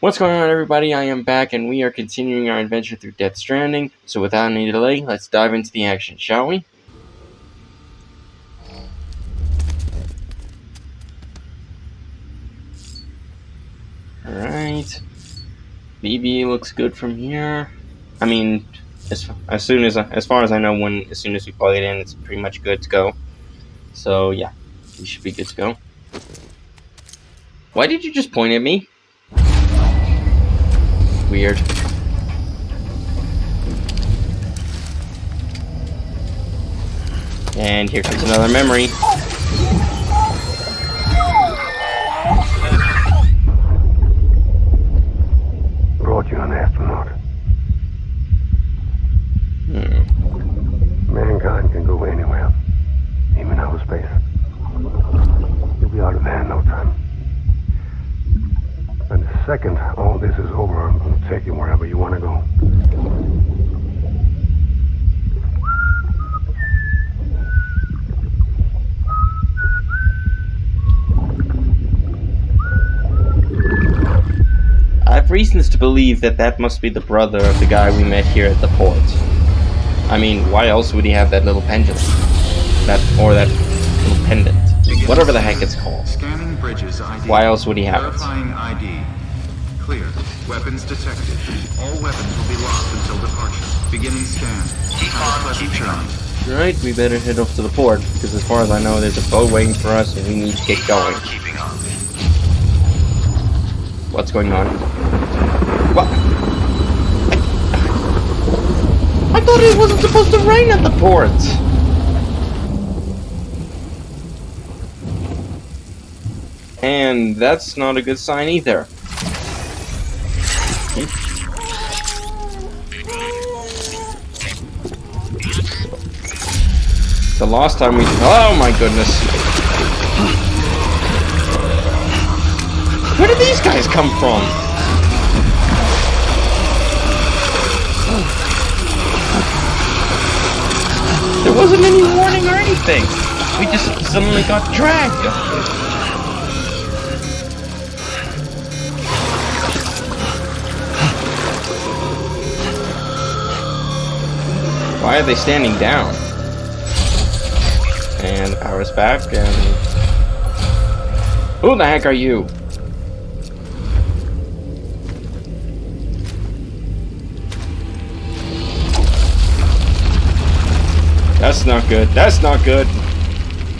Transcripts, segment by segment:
What's going on, everybody? I am back, and we are continuing our adventure through Death Stranding. So without any delay, let's dive into the action, shall we? Alright. BB looks good from here. I mean, as far as I know, as soon as we plug it in, it's pretty much good to go. So yeah, we should be good to go. Why did you just point at me? Weird. And here comes another memory. Brought you an astronaut. Mankind can go anywhere, even outer space. You'll be out of there in no time. And the second all this is over, I'm going to take you wherever you want to go. I have reasons to believe that must be the brother of the guy we met here at the port. I mean, why else would he have that little pendulum? That little pendant. Whatever the heck it's called. Scanning bridges ID. Why else would he have it? Verifying ID. Clear. Weapons detected. All weapons will be locked until departure. Beginning scan. Keep on. Right, we better head off to the port, because as far as I know, there's a boat waiting for us and we need to get going. Keeping on. What's going on? What? I thought it wasn't supposed to rain at the port! And that's not a good sign either. The last time we... Oh my goodness. Where did these guys come from? There wasn't any warning or anything. We just suddenly got dragged. Why are they standing down? And the power's back, and... Who the heck are you? That's not good. That's not good.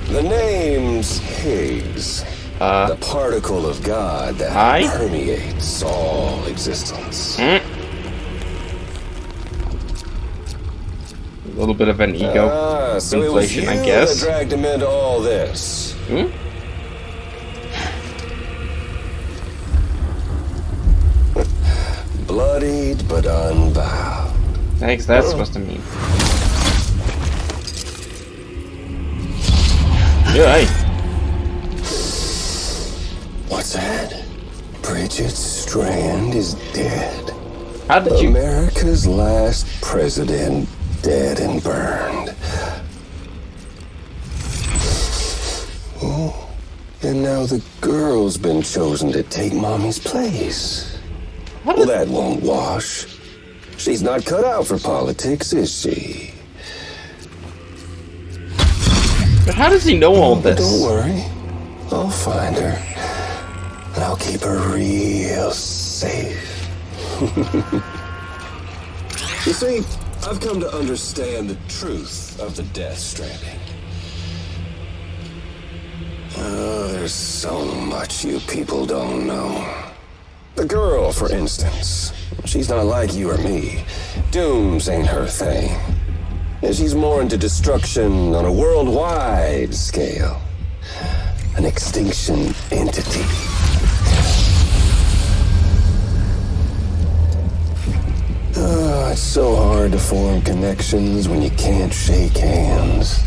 The name's Higgs. The particle of God that permeates all existence. A little bit of an ego so inflation, it was you I guess. that dragged him into all this. Bloodied but unbound. Thanks, that's supposed to mean. Yeah, hey. What's that? Bridget Strand is dead. How did you... America's last president dead and burned. Oh, and now the girl's been chosen to take Mommy's place. Well, that won't wash. She's not cut out for politics, is she? But how does he know all this? Don't worry. I'll find her. And I'll keep her real safe. You see, I've come to understand the truth of the Death Stranding. Oh, there's so much you people don't know. The girl, for instance, she's not like you or me. Dooms ain't her thing. And she's more into destruction on a worldwide scale. An extinction entity. Oh, it's so hard to form connections when you can't shake hands.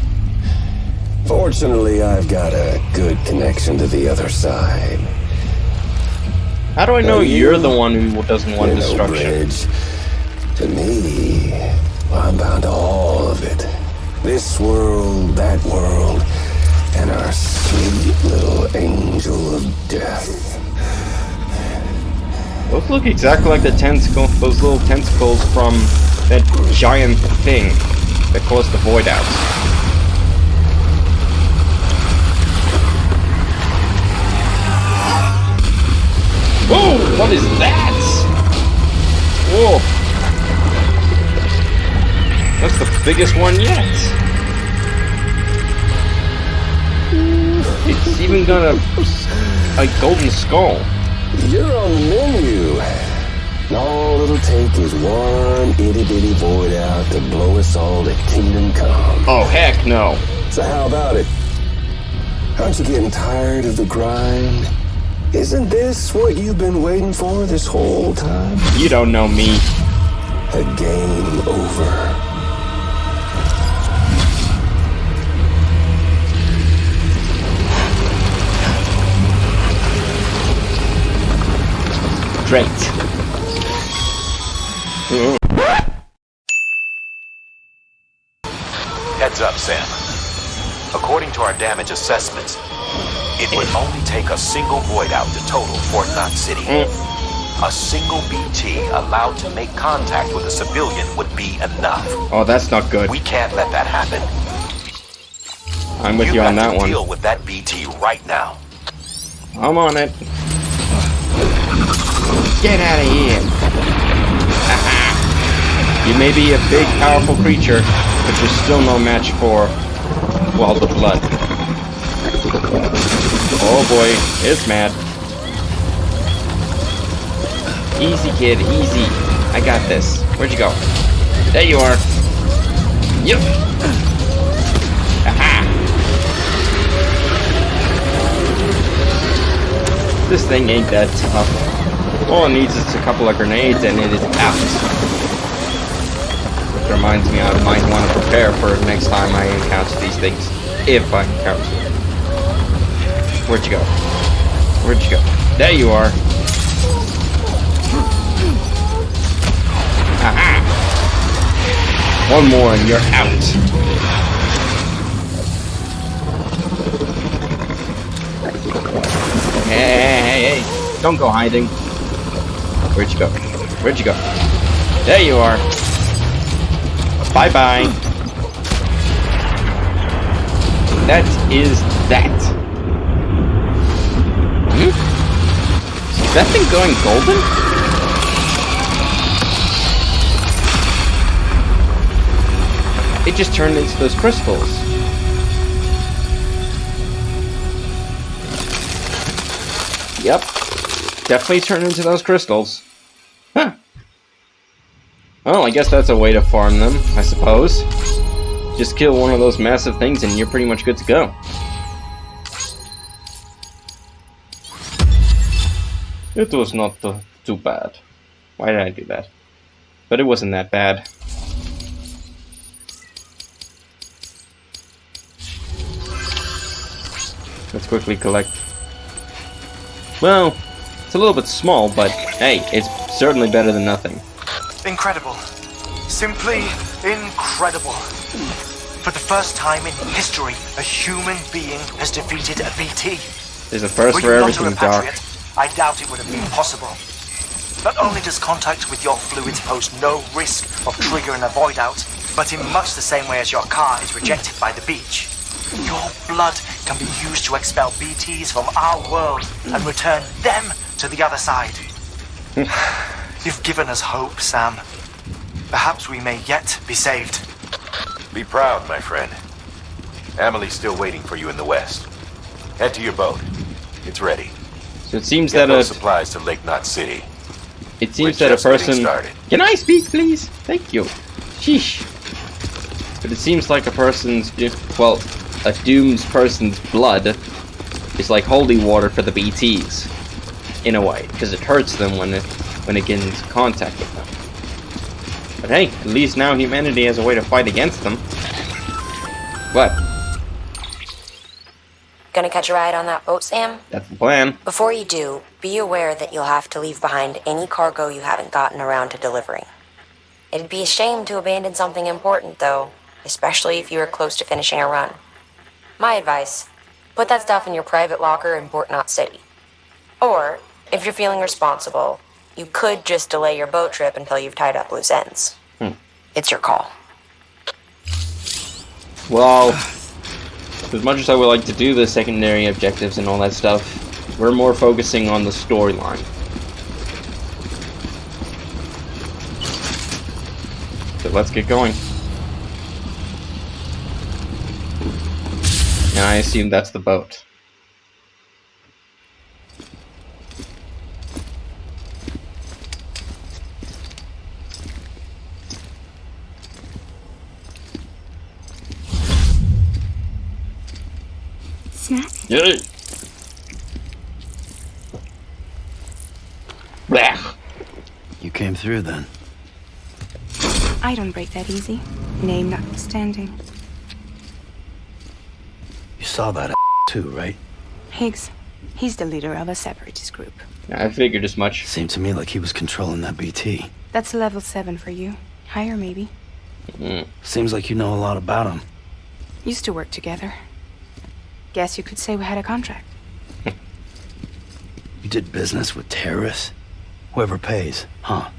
Fortunately, I've got a good connection to the other side. How do I know you're the one who doesn't want destruction? Bridge. To me, I'm bound to all of it. This world, that world, and our sweet little angel of death. Those look exactly like the tentacle, those little tentacles from that giant thing that caused the void out. Whoa! What is that? Whoa! That's the biggest one yet. It's even got a golden skull. You're on the menu. All it'll take is one itty-bitty void out to blow us all to kingdom come. Oh, heck no. So how about it? Aren't you getting tired of the grind? Isn't this what you've been waiting for this whole time? You don't know me. A game over. Great. Heads up, Sam. According to our damage assessments, it would only take a single void out to total Fort Knot City. A single BT allowed to make contact with a civilian would be enough. Oh, that's not good. We can't let that happen. I'm with you on that one. Deal with that BT right now. I'm on it. Get out of here. You may be a big, powerful creature, but you're still no match for, well, the blood. Oh boy, it's mad. Easy, kid, easy. I got this. Where'd you go? There you are. Yep. Aha. This thing ain't that tough. All it needs is a couple of grenades and it is out. Which reminds me, I might want to prepare for next time I encounter these things. If I encounter them. Where'd you go? Where'd you go? There you are. Aha! One more and you're out. Hey. Don't go hiding. Where'd you go? Where'd you go? There you are. Bye-bye. That is that. Is that thing going golden? It just turned into those crystals. Yep. Definitely turned into those crystals. Huh. Well, I guess that's a way to farm them, I suppose. Just kill one of those massive things and you're pretty much good to go. It was not too bad. Why did I do that? But it wasn't that bad. Let's quickly collect. Well, it's a little bit small, but hey, it's certainly better than nothing. Incredible. Simply incredible. For the first time in history, a human being has defeated a BT. There's a first Were for you not a everything, Doc. repatriate, I doubt it would have been possible. Not only does contact with your fluids pose no risk of triggering a void out, but in much the same way as your car is rejected by the beach, your blood can be used to expel BTs from our world and return them to the other side. You've given us hope, Sam. Perhaps we may yet be saved. Be proud, my friend. Amelie's still waiting for you in the west. Head to your boat. It's ready. So it seems Get that those supplies to Lake Knot City. it seems We're that a just getting person. started. Can I speak, please? Thank you. Sheesh. But it seems like a person's, well, a doomed person's blood is like holy water for the BTs, in a way, because it hurts them when it gets into contact with them. But hey, at least now humanity has a way to fight against them. What? Gonna catch a ride on that boat, Sam? That's the plan. Before you do, be aware that you'll have to leave behind any cargo you haven't gotten around to delivering. It'd be a shame to abandon something important, though, especially if you are close to finishing a run. My advice, put that stuff in your private locker in Port Knot City. Or, if you're feeling responsible, You could just delay your boat trip until you've tied up loose ends. It's your call. Well, as much as I would like to do the secondary objectives and all that stuff, we're more focusing on the storyline. So let's get going. And I assume that's the boat. Snack? Yay! Blech. You came through then. I don't break that easy. Name notwithstanding. You saw that too, right? Higgs. He's the leader of a separatist group. I figured as much. Seemed to me like he was controlling that BT. That's level 7 for you. Higher, maybe. Seems like you know a lot about him. Used to work together. Guess you could say we had a contract. You did business with terrorists? Whoever pays, huh?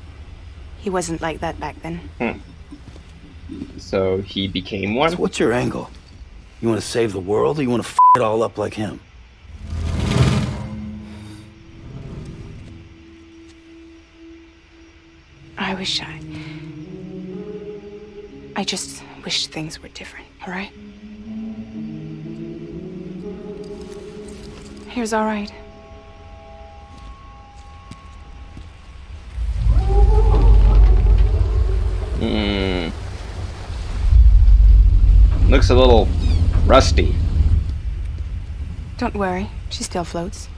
He wasn't like that back then. So he became one? So what's your angle? You want to save the world, or you want to f it all up like him? I wish I just wished things were different, alright? Here's alright. Looks a little rusty. Don't worry, she still floats.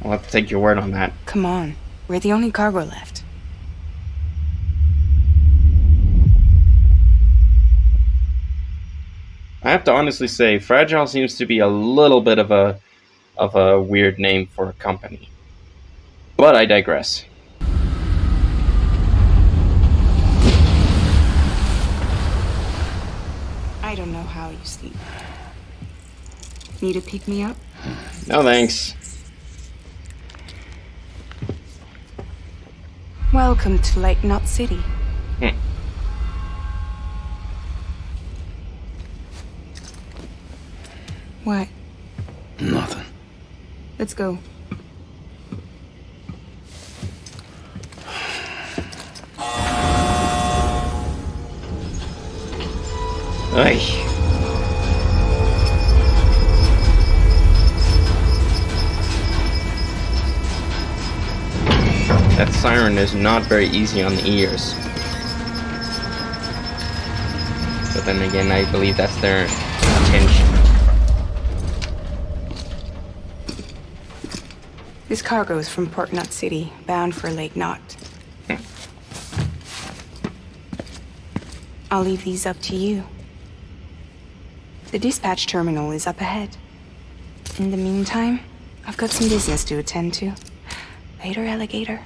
I'll have to take your word on that. Come on, we're the only cargo left. I have to honestly say, Fragile seems to be a little bit of a weird name for a company. But I digress. I don't know how you sleep. Need to pick me up? No thanks. Welcome to Lake Knot City. What? Nothing. Let's go. Ay. That siren is not very easy on the ears. But then again, I believe that's their intention. This cargo is from Port Knot City, bound for Lake Knot. I'll leave these up to you. The dispatch terminal is up ahead. In the meantime, I've got some business to attend to. Later, alligator.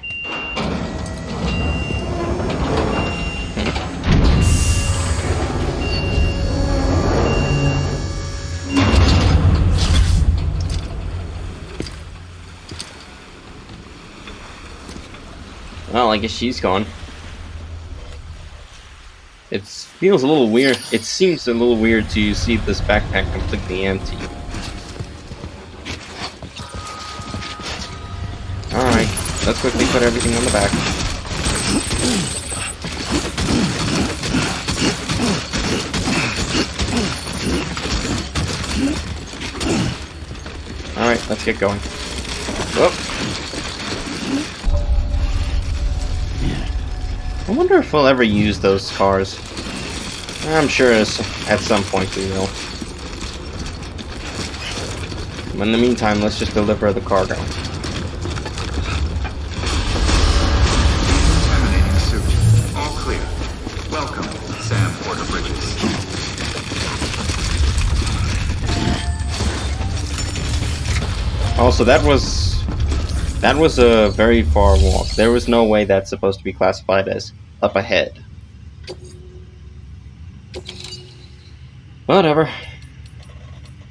Well, I guess she's gone. It feels a little weird. It seems a little weird to see this backpack completely empty. Alright, let's quickly put everything on the back. Alright, let's get going. Whoop. I wonder if we'll ever use those cars. I'm sure at some point we will. In the meantime, let's just deliver the cargo. Contaminating suit. All clear. Welcome, Sam Porter Bridges. Also, that was a very far walk. There was no way that's supposed to be classified as up ahead. Whatever.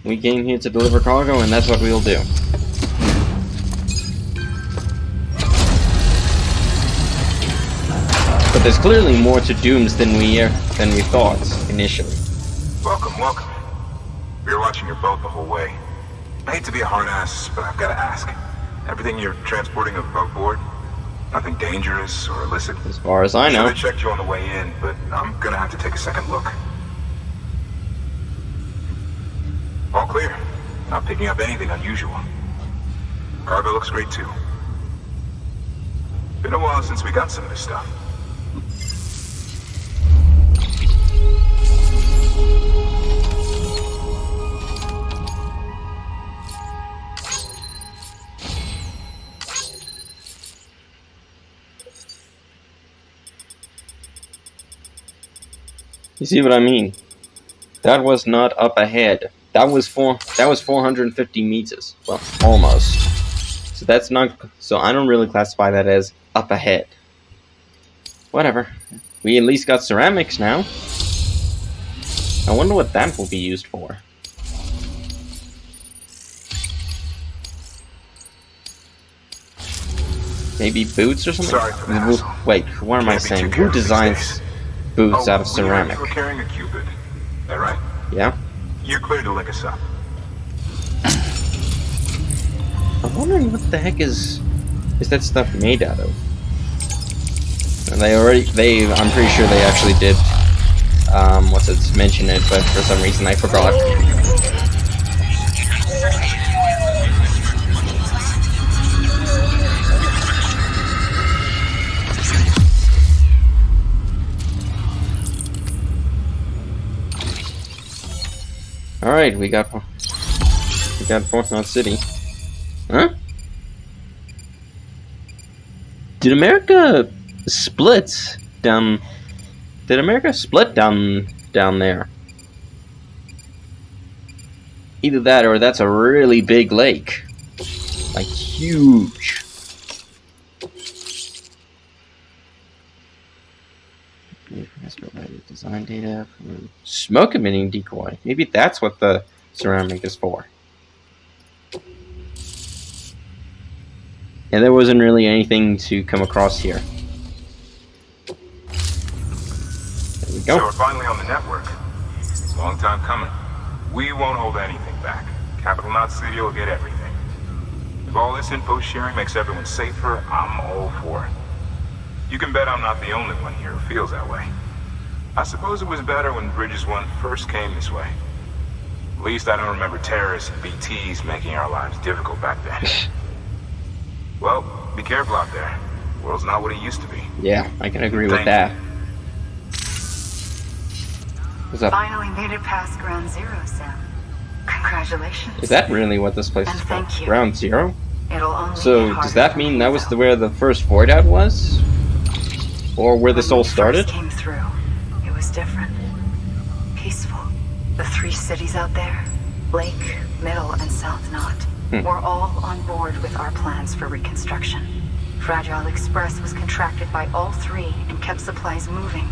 We came here to deliver cargo, and that's what we'll do. But there's clearly more to Dooms than we thought initially. Welcome, welcome. We were watching your boat the whole way. I hate to be a hard ass, but I've got to ask. Everything you're transporting above board? Nothing dangerous or illicit? As far as I know. I checked you on the way in, but I'm gonna have to take a second look. All clear. Not picking up anything unusual. Cargo looks great too. Been a while since we got some of this stuff. You see what I mean? That was not up ahead. That was 450 meters. Well, almost. So that's not. So I don't really classify that as up ahead. Whatever. We at least got ceramics now. I wonder what that will be used for. Maybe boots or something? Sorry for the hassle. Wait, what am I saying? Who designs boots out of ceramic? You were carrying a Cupid. Is that right? Yeah? You're clear to link us up. I'm wondering what the heck is that stuff made out of? And I'm pretty sure they actually did, mention it, but for some reason I forgot. Alright, we got Fourth Knot City. Huh? Did America split down there? Either that or that's a really big lake. Like huge. Design data. Smoke emitting decoy. Maybe that's what the ceramic is for. And there wasn't really anything to come across here. There we go. So we're finally on the network. Long time coming. We won't hold anything back. Capital Knot City will get everything. If all this info sharing makes everyone safer, I'm all for it. You can bet I'm not the only one here who feels that way. I suppose it was better when Bridges 1 first came this way. At least I don't remember terrorists and BTs making our lives difficult back then. Well, be careful out there. The world's not what it used to be. Yeah, I can agree with that. What's up? Finally made it past Ground Zero, Sam. Congratulations. Is that really what this place is called? Ground Zero? It'll only So, does that mean that was where the first void out was? Or where this all started? Came through. It was different. Peaceful. The 3 cities out there, Lake, Middle, and South Knot, were all on board with our plans for reconstruction. Fragile Express was contracted by all 3 and kept supplies moving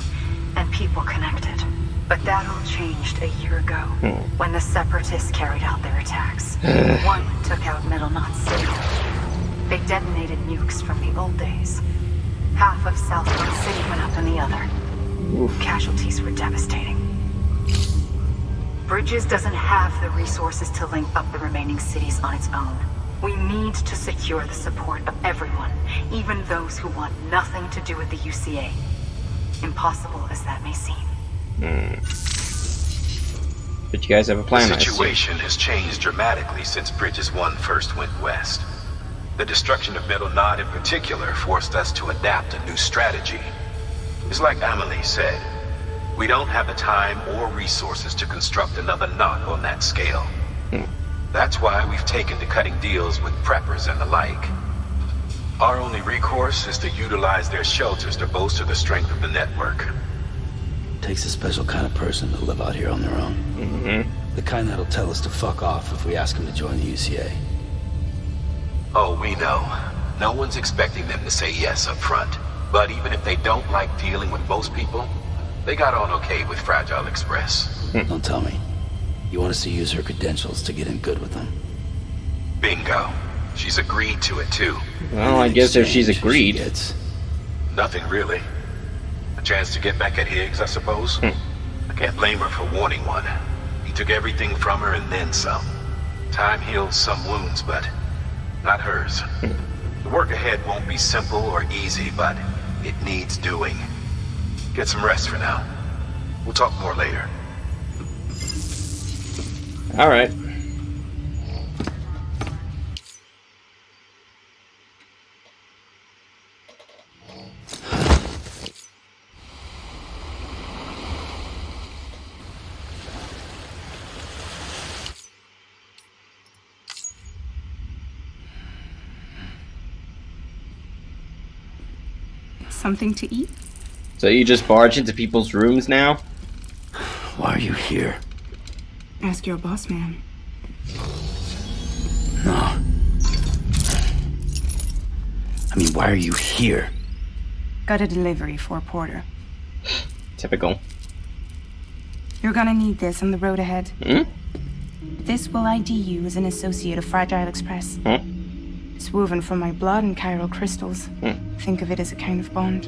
and people connected. But that all changed a year ago when the Separatists carried out their attacks. One took out Middle Knot City. They detonated nukes from the old days. Half of South Knot City went up in the other. Oof. Casualties were devastating. Bridges doesn't have the resources to link up the remaining cities on its own. We need to secure the support of everyone, even those who want nothing to do with the UCA. Impossible as that may seem. But you guys have a plan, The situation has changed dramatically since Bridges 1 first went west. The destruction of Middle Knot in particular forced us to adapt a new strategy. It's like Amelie said, we don't have the time or resources to construct another knot on that scale. That's why we've taken to cutting deals with preppers and the like. Our only recourse is to utilize their shelters to bolster the strength of the network. Takes a special kind of person to live out here on their own. The kind that'll tell us to fuck off if we ask them to join the UCA. Oh, we know. No one's expecting them to say yes up front. But even if they don't like dealing with most people, they got on okay with Fragile Express. Don't tell me. You want us to use her credentials to get in good with them? Bingo. She's agreed to it too. Well, I guess if she's agreed. Nothing really. chance to get back at Higgs, I suppose. I can't blame her for wanting one. He took everything from her and then some. Time heals some wounds, but not hers. The work ahead won't be simple or easy, but it needs doing. Get some rest for now. We'll talk more later. All right. Something to eat? So you just barge into people's rooms now? Why are you here? Ask your boss man. No. I mean, why are you here? Got a delivery for Porter. Typical. You're gonna need this on the road ahead. Hmm? This will ID you as an associate of Fragile Express. Huh? It's woven from my blood and chiral crystals. Think of it as a kind of bond.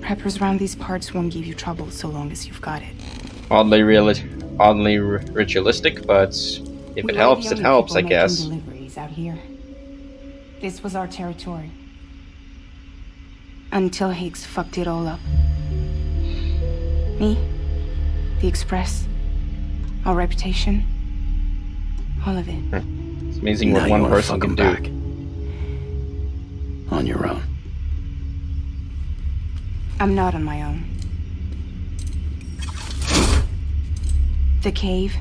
Preppers around these parts won't give you trouble so long as you've got it. Oddly ritualistic, but if it helps, it helps, I guess. Deliveries out here. This was our territory. Until Higgs fucked it all up. Me, the Express, our reputation, all of it. It's amazing what Now one you wanna person fuck can 'em do. back. On your own. I'm not on my own. The cave,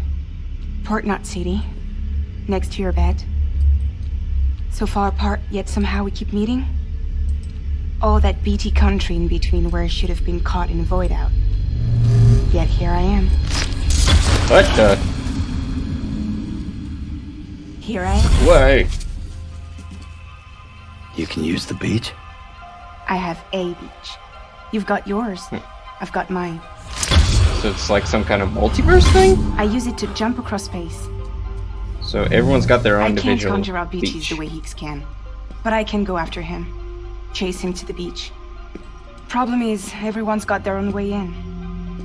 Port Knot City, next to your bed. So far apart, yet somehow we keep meeting. All that BT country in between where I should have been caught in void out. Yet here I am. What the? Here I am. Way. You can use the beach? I have a beach. You've got yours. I've got mine. So it's like some kind of multiverse thing? I use it to jump across space. So everyone's got their own I can't individual conjure out beaches beach. the way Higgs can. But I can go after him. Chase him to the beach. Problem is, everyone's got their own way in.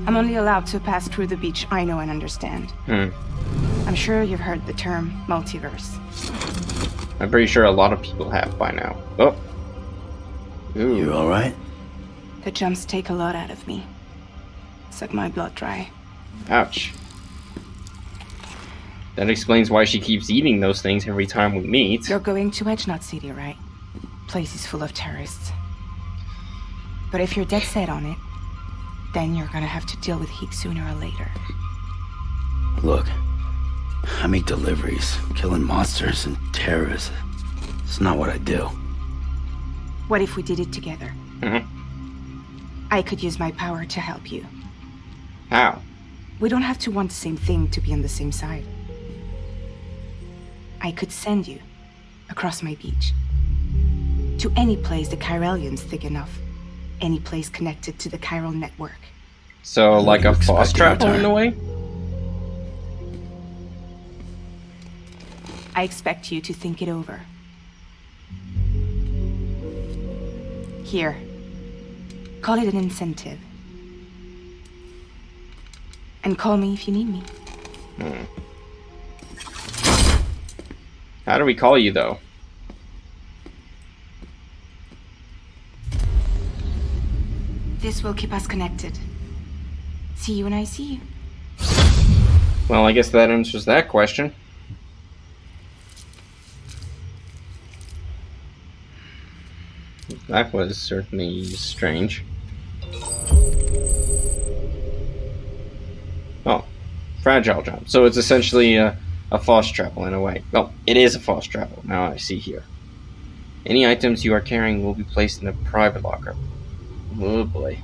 I'm only allowed to pass through the beach I know and understand. I'm sure you've heard the term multiverse. I'm pretty sure a lot of people have by now. Oh. Ooh. You alright? The jumps take a lot out of me. Suck my blood dry. Ouch. That explains why she keeps eating those things every time we meet. You're going to Edge Knot City, right? Place is full of terrorists. But if you're dead set on it, then you're gonna have to deal with Higgs sooner or later. Look, I make deliveries, killing monsters and terrorists. It's not what I do. What if we did it together? I could use my power to help you. How? We don't have to want the same thing to be on the same side. I could send you across my beach. To any place the Chiralian's thick enough. Any place connected to the chiral network. So like a expect fast in travel in return? a way? I expect you to think it over. Here. Call it an incentive. And call me if you need me. How do we call you though? This will keep us connected. See you when I see you. Well, I guess that answers that question. That was certainly strange. Oh, fragile jump. So it's essentially a fast travel in a way. Well, it is a fast travel. Now I see here. Any items you are carrying will be placed in a private locker. Oh boy.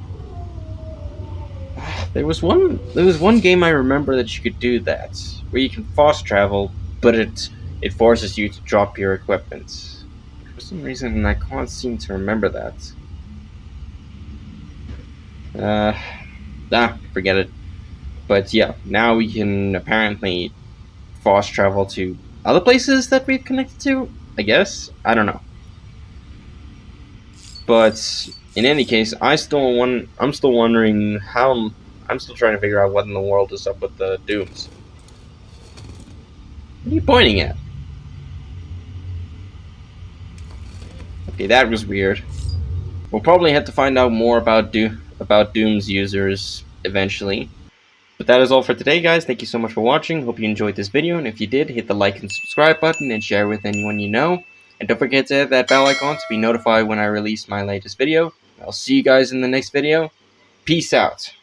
There was one game I remember that you could do that, where you can fast travel, but it forces you to drop your equipment. For some reason, I can't seem to remember that. Forget it. But yeah, now we can apparently fast travel to other places that we've connected to, I guess? I don't know. But in any case, I'm still wondering how. I'm still trying to figure out what in the world is up with the Dooms. What are you pointing at? Okay, that was weird. We'll probably have to find out more about Doom's users eventually. But that is all for today, guys. Thank you so much for watching. Hope you enjoyed this video, and if you did, hit the like and subscribe button and share with anyone you know. And don't forget to hit that bell icon to be notified when I release my latest video. I'll see you guys in the next video. Peace out.